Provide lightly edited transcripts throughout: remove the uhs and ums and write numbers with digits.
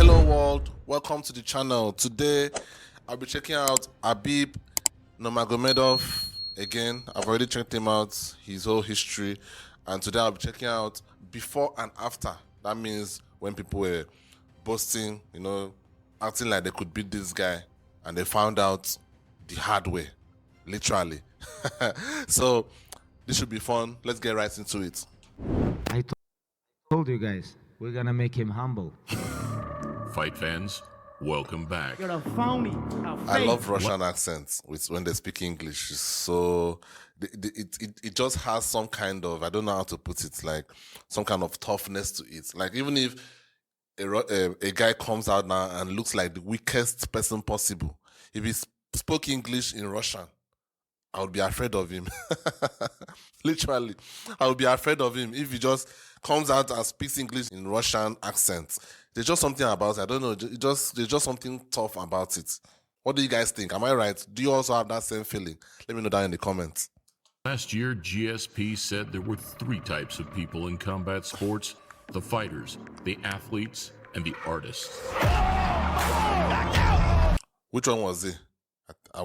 Hello world, welcome to the channel. Today I'll be checking out Khabib Nurmagomedov again. I've already checked him out, his whole history, and today I'll be checking out before and after. That means when people were boasting, acting like they could beat this guy, and they found out the hard way, literally. So this should be fun. Let's get right into it. I told you guys, we're gonna make him humble. Fight fans, welcome back. You're a phony. I love Russian accents when they speak English. So it just has some kind of, I don't know how to put it, like some kind of toughness to it. Like even if a guy comes out now and looks like the weakest person possible, if he spoke English in Russian, I would be afraid of him. Literally, I would be afraid of him if he just comes out and speaks English in Russian accent. There's just something about it. I don't know. There's just something tough about it. What do you guys think? Am I right? Do you also have that same feeling? Let me know down in the comments. Last year, GSP said there were 3 types of people in combat sports: the fighters, the athletes, and the artists. Which one was he? I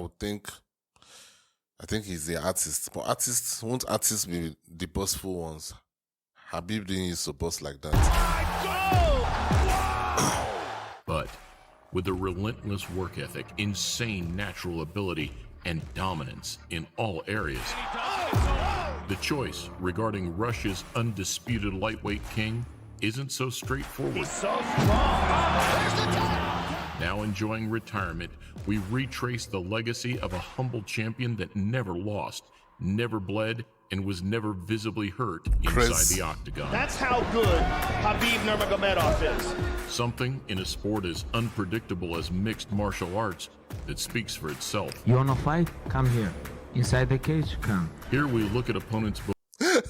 think he's the artist. But won't artists be the boastful ones? Khabib didn't use to boast like that. But with a relentless work ethic, insane natural ability, and dominance in all areas, the choice regarding Russia's undisputed lightweight king isn't so straightforward. He's so strong. Now enjoying retirement, we retrace the legacy of a humble champion that never lost, never bled, and was never visibly hurt inside the octagon. That's how good Khabib Nurmagomedov is. Something in a sport as unpredictable as mixed martial arts that speaks for itself. You wanna fight? Come here. Inside the cage, come. Here we look at opponents. You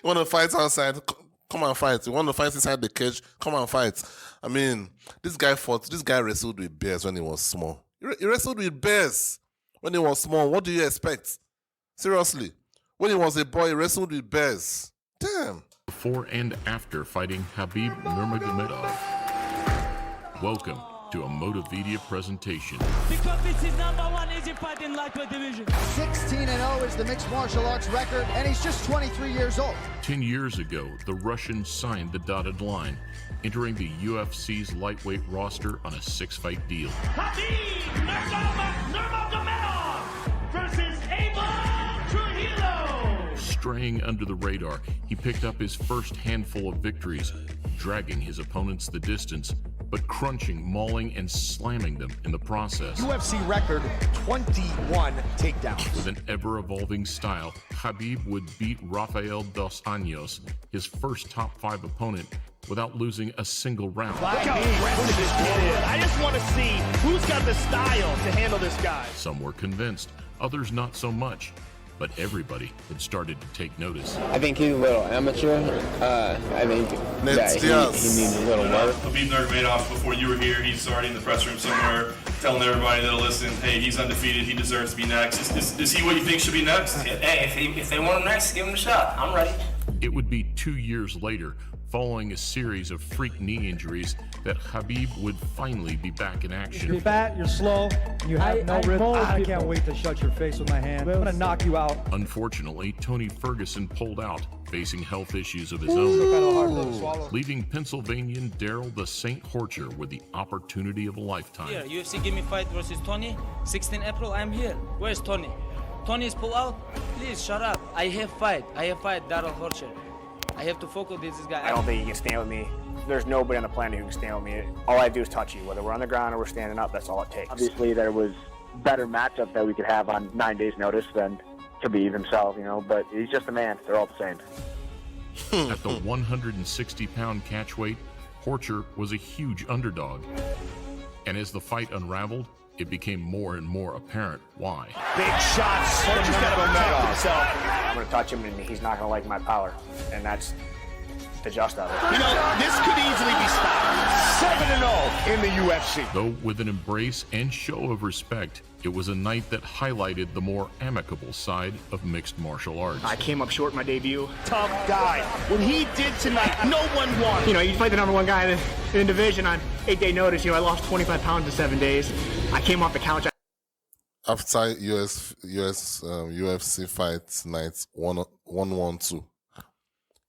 want to fight outside? Come and fight. You want to fight inside the cage? Come and fight. I mean, this guy wrestled with bears when he was small. He wrestled with bears when he was small. What do you expect? Seriously. When he was a boy, he wrestled with bears. Damn. Before and after fighting Khabib Nurmagomedov. Welcome to a Motivedia presentation. Because this is #1 easy fight in lightweight division. 16-0 is the mixed martial arts record, and he's just 23 years old. 10 years ago, the Russian signed the dotted line, entering the UFC's lightweight roster on a 6-fight deal. Khabib Nurmagomedov versus Trujillo. Straying under the radar, he picked up his first handful of victories, dragging his opponents the distance, but crunching, mauling, and slamming them in the process. UFC record, 21 takedowns. With an ever-evolving style, Khabib would beat Rafael dos Anjos, his first top 5 opponent, without losing a single round. Look how aggressive this kid is. I just want to see who's got the style to handle this guy. Some were convinced, others not so much. But everybody had started to take notice. I think he's a little amateur. I think that he needs a little work. Khabib Nurmagomedov, before you were here, he's already in the press room somewhere telling everybody that'll listen, hey, he's undefeated, he deserves to be next. Is he what you think should be next? Hey, if they want him next, give him a shot. I'm ready. It would be 2 years later, following a series of freak knee injuries, that Khabib would finally be back in action. You're fat, you're slow, you have no rhythm. I can't wait to shut your face with my hand. I'm gonna knock you out. Unfortunately, Tony Ferguson pulled out, facing health issues of his own, leaving Pennsylvanian Daryl the Saint Horcher with the opportunity of a lifetime. Here, UFC give me fight versus Tony. 16 April, I'm here. Where's Tony? Tony's pull out? Please, shut up. I have fight, Daryl Horcher. I have to focus this guy. I don't think you can stand with me. There's nobody on the planet who can stand with me. All I do is touch you. Whether we're on the ground or we're standing up, that's all it takes. Obviously, there was better matchup that we could have on 9 days' notice than Khabib himself, but he's just a man. They're all the same. At the 160-pound catchweight, Horcher was a huge underdog. And as the fight unraveled, it became more and more apparent why. Big shots. Horcher's got to protect himself. I'm going to touch him, and he's not going to like my power. And that's the just of it. This could easily be stopped. 7-0 in the UFC. Though with an embrace and show of respect, it was a night that highlighted the more amicable side of mixed martial arts. I came up short in my debut. Tough guy. What he did tonight, no one won. You know, you fight the #1 guy in the division on 8-day notice. You know, I lost 25 pounds in 7 days. I came off the couch. After UFC fights nights 112.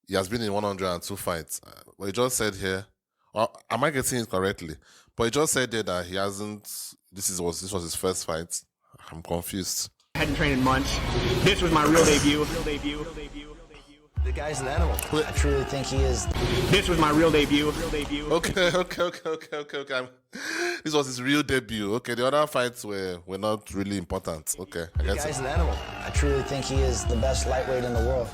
He has been in 102 fights. But he just said here, or am I getting it correctly? But he just said there that he hasn't. This was his first fight. I'm confused. I hadn't trained in months. This was my real debut. The guy's an animal. I truly think he is. This was my real debut. Okay. This was his real debut. Okay, the other fights were not really important. Okay, I guess. The guy's an animal. I truly think he is the best lightweight in the world.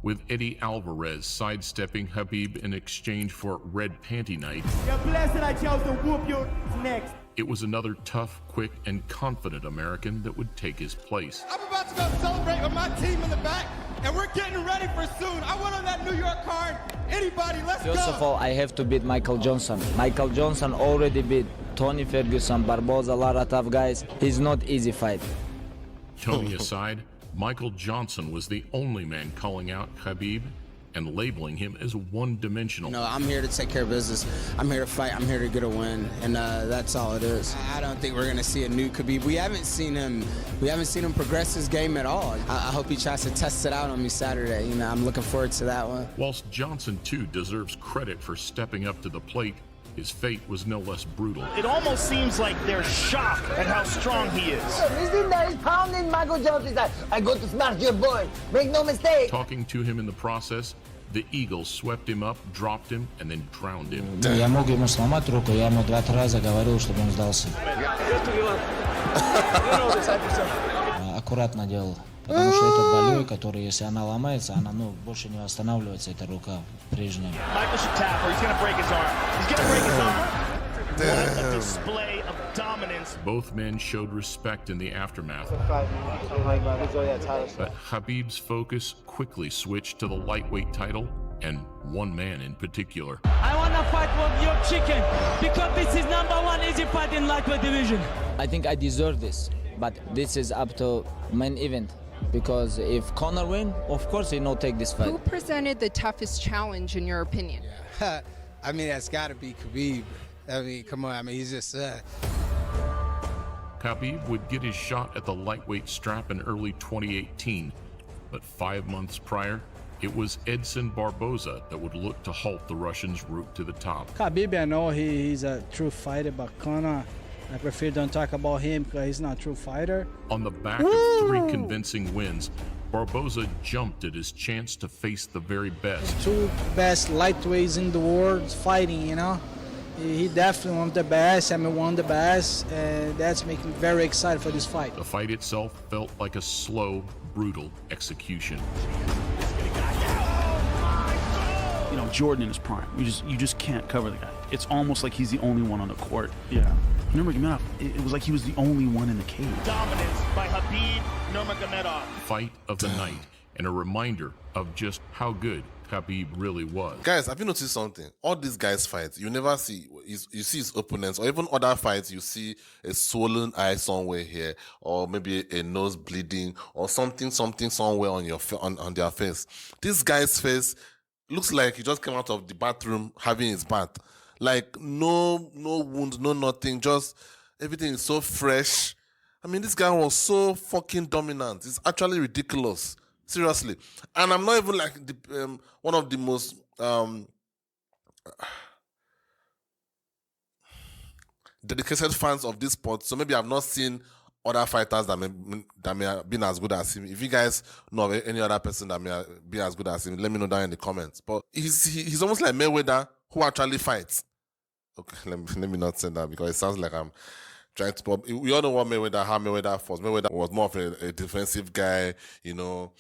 With Eddie Alvarez sidestepping Khabib in exchange for Red Panty Night. You're blessed that I chose to whoop your next. It was another tough, quick, and confident American that would take his place. I'm about to go celebrate with my team in the back, and we're getting ready for soon. I went on that New York card. Anybody, let's go. First of all, I have to beat Michael Johnson. Michael Johnson already beat Tony Ferguson, Barboza, a lot of tough guys. He's not easy fight. Tony aside, Michael Johnson was the only man calling out Khabib and labeling him as one-dimensional. No, I'm here to take care of business. I'm here to fight. I'm here to get a win, and that's all it is. I don't think we're gonna see a new Khabib. We haven't seen him progress his game at all. I hope he tries to test it out on me Saturday. You know, I'm looking forward to that one. Whilst Johnson too deserves credit for stepping up to the plate, his fate was no less brutal. It almost seems like they're shocked at how strong he is. He's in there, he's pounding Michael Johnson. He's like, I go to smash your boy. Make no mistake. Talking to him in the process, the Eagles swept him up, dropped him, and then drowned him. Я мог ему сломать руку, я ему 2-3 раза говорил, чтобы он сдался. Аккуратно делал. Потому что это болью, который, если она ломается, она больше не восстанавливается, эта рука прежняя. Michael should tap her. He's gonna break his arm. He's gonna break his arm. What a display of dominance. Both men showed respect in the aftermath. But Khabib's focus quickly switched to the lightweight title and one man in particular. I want to fight with your chicken because this is #1 easy fight in lightweight division. I think I deserve this, but this is up to main event. Because if Conor win, of course he no take this fight. Who presented the toughest challenge in your opinion? I mean, that's got to be Khabib. I mean, come on. I mean, he's just. Khabib would get his shot at the lightweight strap in early 2018, but 5 months prior, it was Edson Barboza that would look to halt the Russian's route to the top. Khabib, I know he's a true fighter, but Conor, I prefer don't talk about him because he's not a true fighter. On the back of 3 convincing wins, Barboza jumped at his chance to face the very best. 2 best lightweights in the world fighting, you know. He definitely one of the best, I mean one of the best, and that's making me very excited for this fight. The fight itself felt like a slow, brutal execution. You know, Jordan in his prime, you just can't cover the guy. It's almost like he's the only one on the court. Yeah. Nurmagomedov, it was like he was the only one in the cage. Dominance by Khabib Nurmagomedov. Fight of the night, and a reminder of just how good Khabib really was. Guys, have you noticed something? All these guys fight, you never see, you see his opponents, or even other fights, you see a swollen eye somewhere here, or maybe a nose bleeding, or something somewhere on your on their face. This guy's face looks like he just came out of the bathroom having his bath. Like no wound, no nothing, just everything is so fresh. I mean, this guy was so fucking dominant. It's actually ridiculous. Seriously. And I'm not even like one of the most dedicated fans of this sport. So maybe I've not seen other fighters that may have been as good as him. If you guys know of any other person that may be as good as him, let me know down in the comments. But he's almost like Mayweather, who actually fights. Okay, let me not say that because it sounds like I'm trying to. We all know how Mayweather fought. Mayweather was more of a defensive guy, you know,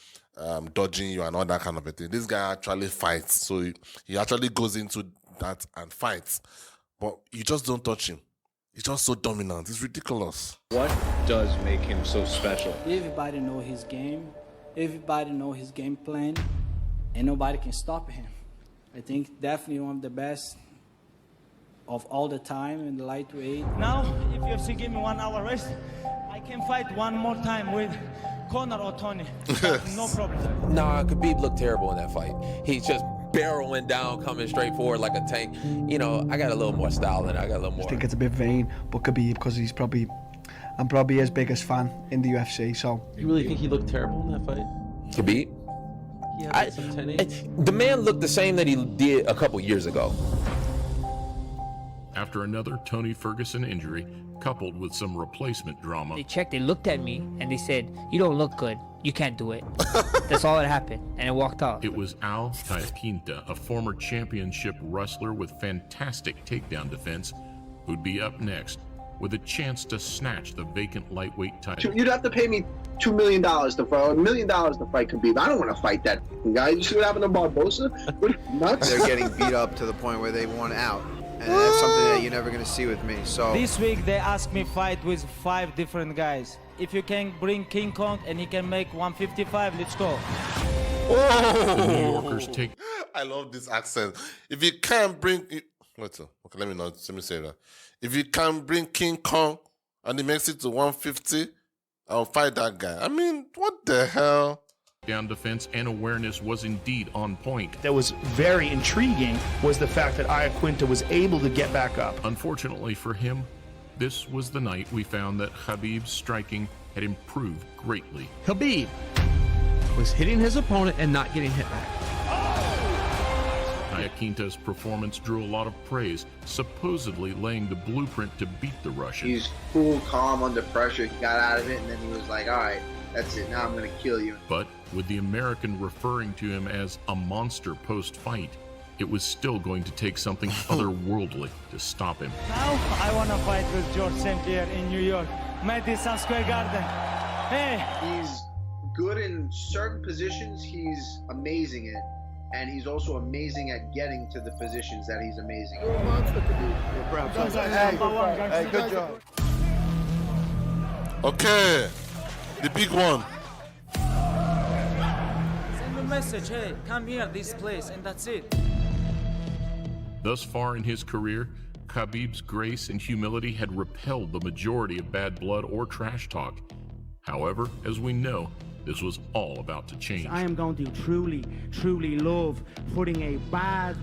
dodging you and all that kind of a thing. This guy actually fights, so he actually goes into that and fights. But you just don't touch him. He's just so dominant. It's ridiculous. What does make him so special? Everybody know his game. Everybody know his game plan. And nobody can stop him. I think definitely one of the best of all the time in the lightweight. Now, if UFC give me 1 hour rest, I can fight one more time with Conor or Tony. No problem. Nah, Khabib looked terrible in that fight. He's just barreling down, coming straight forward like a tank. You know, I got a little more style than I got a little more. I think it's a bit vain, but Khabib, because I'm probably his biggest fan in the UFC, so. You really think he looked terrible in that fight? Khabib? The man looked the same that he did a couple years ago. After another Tony Ferguson injury, coupled with some replacement drama, They checked, they looked at me, and they said, "You don't look good. You can't do it." That's all that happened, and I walked out. it was Al Iaquinta, a former championship wrestler with fantastic takedown defense, who'd be up next with a chance to snatch the vacant lightweight title. You'd have to pay me $2 million to fight, $1 million to fight Khabib. I don't want to fight that guy. You see what happened to Barbosa? What, nuts? They're getting beat up to the point where they want out. And that's something that you're never going to see with me. So This week they asked me fight with 5 different guys. If you can bring King Kong and he can make 155, let's go. The New Yorkers take. I love this accent. If you can't bring, wait, okay, let me say that. If you can bring King Kong and he makes it to 150, I'll fight that guy. I mean, what the hell? Down defense and awareness was indeed on point. That was very intriguing was the fact that Iaquinta was able to get back up. Unfortunately for him, this was the night we found that Khabib's striking had improved greatly. Khabib was hitting his opponent and not getting hit back. Iaquinta's performance drew a lot of praise, supposedly laying the blueprint to beat the Russian. he's cool, calm under pressure. He got out of it, and then he was like, all right, that's it. Now I'm going to kill you. But with the American referring to him as a monster post-fight, it was still going to take something otherworldly to stop him. Now I want to fight with George St. Pierre in New York, Madison Square Garden. Hey! He's good in certain positions. He's amazing in. And he's also amazing at getting to the positions that he's amazing in. Hey, good job. Okay, the big one. Send a message, hey, come here, this place, and that's it. Thus far in his career, Khabib's grace and humility had repelled the majority of bad blood or trash talk. However, as we know, this was all about to change. I am going to truly love putting a bad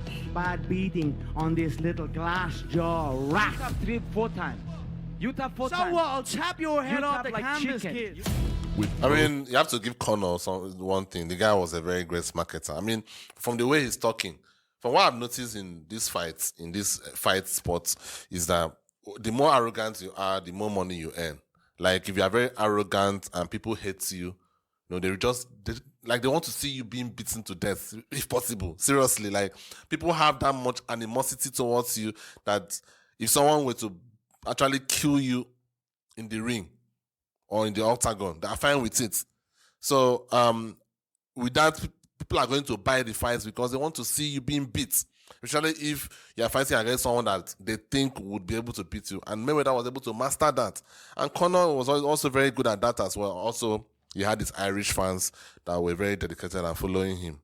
beating on this little glass jaw rat. You tap 3-4 times. You tap 4 times. So what? I'll tap your head off the canvas, kid. I mean, you have to give Conor one thing. The guy was a very great marketer. I mean, from the way he's talking, from what I've noticed in these fight sports, is that the more arrogant you are, the more money you earn. Like, if you are very arrogant and people hate you, they want to see you being beaten to death, if possible. Seriously, like, people have that much animosity towards you that if someone were to actually kill you in the ring or in the octagon, they are fine with it. So, with that, people are going to buy the fights because they want to see you being beat. Especially if you are fighting against someone that they think would be able to beat you. And Mayweather was able to master that. And Conor was also very good at that as well. Also, he had his Irish fans that were very dedicated and following him.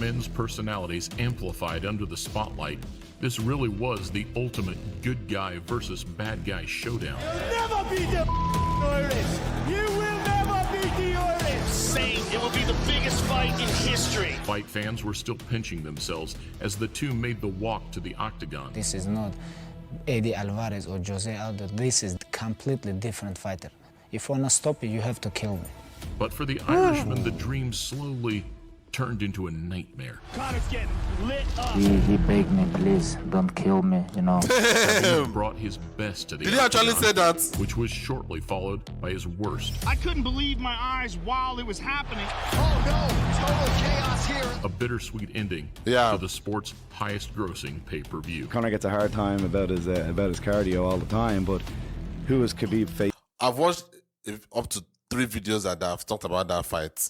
Men's personalities amplified under the spotlight, this really was the ultimate good guy versus bad guy showdown. You'll never beat the Irish. You will never beat the Irish. Saying it will be the biggest fight in history. Fight fans were still pinching themselves as the two made the walk to the octagon. This is not Eddie Alvarez or Jose Aldo. This is a completely different fighter. If you want to stop it, you have to kill me. But for the Irishman, the dream slowly turned into a nightmare. Connor's getting lit up. He begged me, please, don't kill me, He brought his best to the Did he actually say that? Which was shortly followed by his worst. I couldn't believe my eyes while it was happening. Oh no, total chaos here. A bittersweet ending to the sport's highest grossing pay-per-view. Connor gets a hard time about his cardio all the time, but who is Khabib facing? I've watched up to 3 videos that have talked about that fight,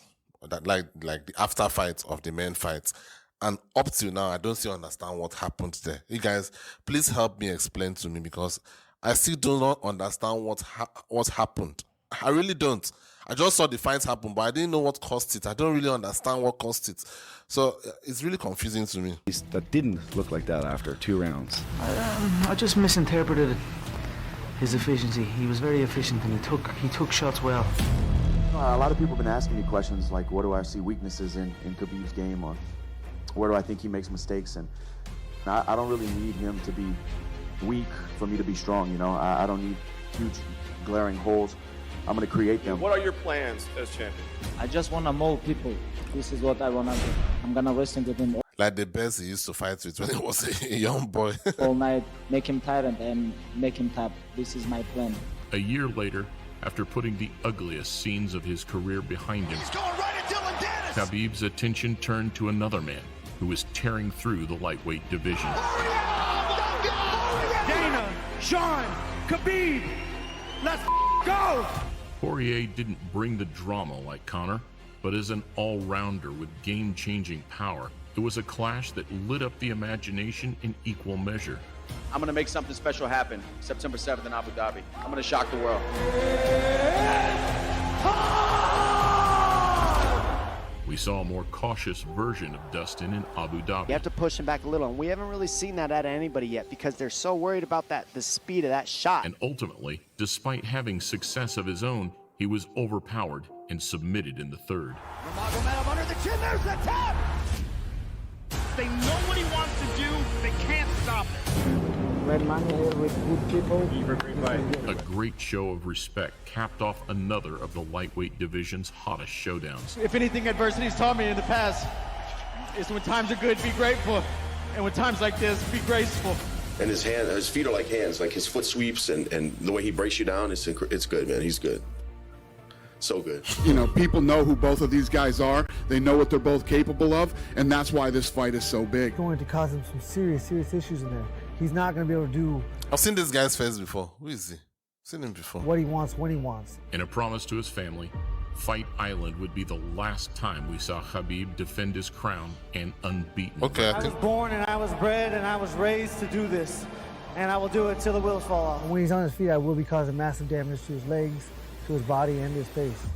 that like the after fight of the main fight, and up till now I don't still understand what happened there. You guys, please help me explain to me, because I still do not understand what happened. I really don't. I just saw the fight happen, but I didn't know what caused it. I don't really understand what caused it. So it's really confusing to me. That didn't look like that after 2 rounds. I just misinterpreted his efficiency. He was very efficient and he took shots well. A lot of people have been asking me questions like, what do I see weaknesses in Khabib's game, or where do I think he makes mistakes? And I don't really need him to be weak for me to be strong, you know? I don't need huge glaring holes. I'm going to create them. What are your plans as champion? I just want to mold people. This is what I want to do. I'm going to wrestle with him Like the best he used to fight with when he was a young boy. all night, make him tired and make him tap. This is my plan. A year later, after putting the ugliest scenes of his career behind him, Khabib's attention turned to another man who was tearing through the lightweight division. Dana, Sean, Khabib, let's go! Poirier didn't bring the drama like Conor, but as an all-rounder with game-changing power, it was a clash that lit up the imagination in equal measure. I'm going to make something special happen September 7th in Abu Dhabi. I'm going to shock the world. We saw a more cautious version of Dustin in Abu Dhabi. You have to push him back a little, and we haven't really seen that out of anybody yet because they're so worried about the speed of that shot. And ultimately, despite having success of his own, he was overpowered and submitted in the third. Nurmagomedov under the chin, there's the tap! They know what he wants to do, they can't stop it. Red money here with good people. A great show of respect capped off another of the lightweight division's hottest showdowns. If anything adversity's taught me in the past, is when times are good, be grateful. And when times like this, be graceful. And his feet are like hands, like his foot sweeps and the way he breaks you down, it's good, man. He's good. So good. You know, people know who both of these guys are. They know what they're both capable of, and that's why this fight is so big. Going to cause him some serious issues in there. He's not going to be able to do. I've seen this guy's face before. Who is he? I've seen him before. What he wants when he wants. In a promise to his family, Fight Island would be the last time we saw Khabib defend his crown and unbeaten. Okay, I was born and I was bred and I was raised to do this, and I will do it till the wheels fall off. When he's on his feet, I will be causing massive damage to his legs, to his body, and his face.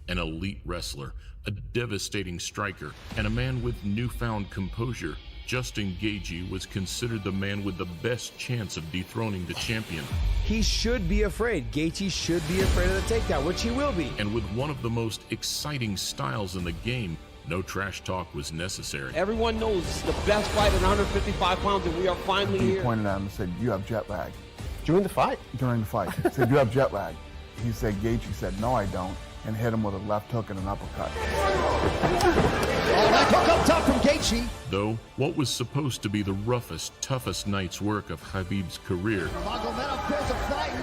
An elite wrestler, a devastating striker, and a man with newfound composure, Justin Gaethje was considered the man with the best chance of dethroning the champion. He should be afraid. Gaethje should be afraid of the takedown, which he will be. And with one of the most exciting styles in the game, no trash talk was necessary. Everyone knows it's the best fight at 155 pounds, and we are finally He here. pointed at him and said, "You have jet lag." During the fight? During the fight. He said, "You have jet lag." He said, Gaethje said, "No, I don't," and hit him with a left hook and an uppercut. That hook up top from Gaethje. Though what was supposed to be the roughest, toughest night's work of Khabib's career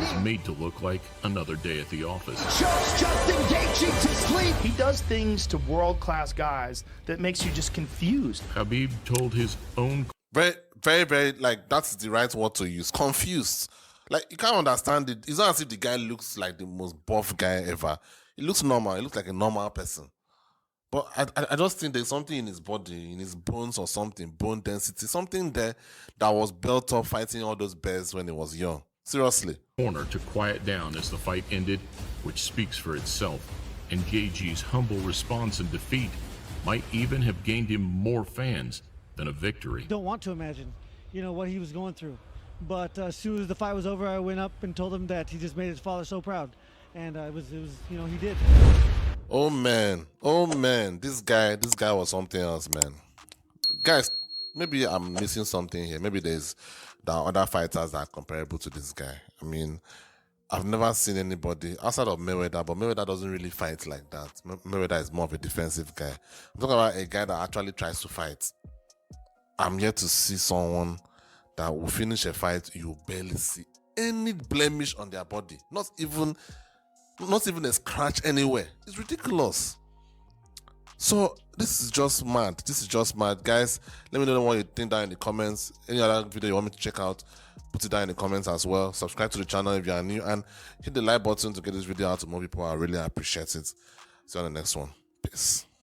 was made to look like another day at the office. Shows Justin Gaethje to sleep. He does things to world-class guys that makes you just confused. Khabib told his own... Very, like, that's the right word to use. Confused. Like, you can't understand it. It's not as if the guy looks like the most buff guy ever. He looks normal. He looks like a normal person. But I just think there's something in his body, in his bones or something, bone density, something there that was built up fighting all those bears when he was young. Seriously. Corner to quiet down as the fight ended, which speaks for itself. And Gaethje's humble response and defeat might even have gained him more fans than a victory. Don't want to imagine, what he was going through. But as soon as the fight was over, I went up and told him that he just made his father so proud. And it was he did. Oh man, this guy was something else, man. Guys, maybe I'm missing something here. Maybe there are other fighters that are comparable to this guy. I mean, I've never seen anybody outside of Mayweather, but Mayweather doesn't really fight like that. Mayweather is more of a defensive guy. I'm talking about a guy that actually tries to fight. I'm yet to see someone that will finish a fight, you barely see any blemish on their body. Not even a scratch anywhere. It's ridiculous. So this is just mad. Guys, let me know what you think down in the comments. Any other video you want me to check out, put it down in the comments as well. Subscribe to the channel if you are new, and hit the like button to get this video out to more people. I really appreciate it. See you on the next one. Peace.